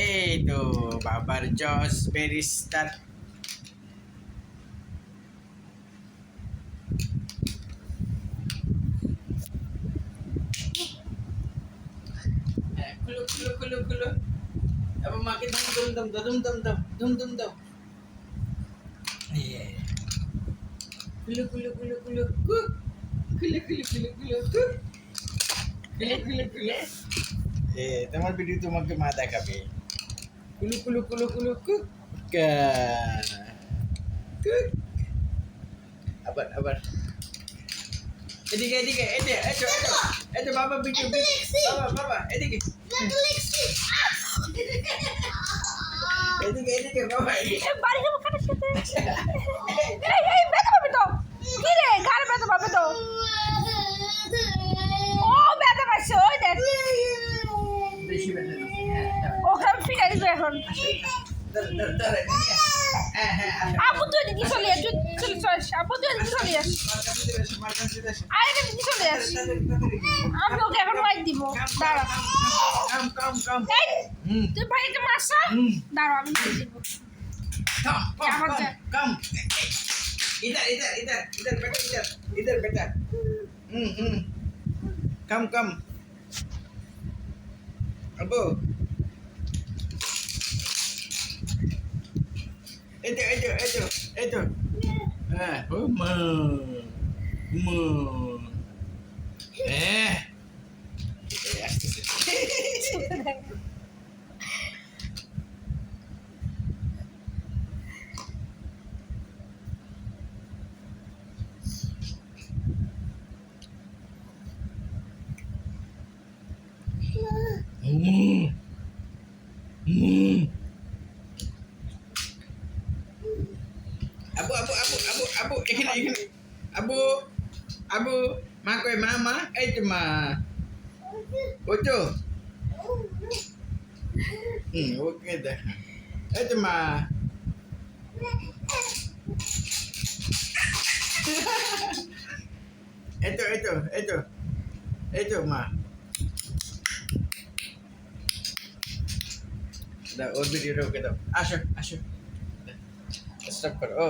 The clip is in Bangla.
এই তো বাবার জস ব্যারিস্টার। খুলো খুলো খুলো খুলো। এবার মাকে দুম দুম দুম দুম দুম দুম দুম দুম দুম। খুলো খুলো খুলো খুলো খুলো খুলো খুলো খুলো খুলো খুলো খুলো খুলো। তোমার ভিডিও তোমাকে মা দেখাবে। কুলু কুলু কুলু কুলু কুক। আবার আবার এদিকে এদিকে এদিকে এসো এসো এসো বাবা ভিডিও বাবা বাবা এদিকে এদিকে এদিকে বাবা এদিকে বাড়ি যাবো কাটার সাথে। এই ব্যথা পাবে তো। কি রে ঘাড়ে ব্যথা পাবে তো। ও ব্যথা পাইছে ওই দেখ। বেশি ব্যথা না। ওকে আমি ফিরে দিবো এখন। আপু তুই এদিকে চলে আস চলে চলে আপু তুই এদিকে চলে আস আরে এদিকে চলে আস আমি ওকে এখন মাইক দিব দাঁড়া তুই ভাইকে মারছা দাঁড়া আমি মাইক দিব इधर इधर इधर इधर बेटा इधर इधर बेटा कम कम अबो itu ma abu ini abu makoi mama cuma bocor oke dah cuma itu mah dah video kita asyik stop karo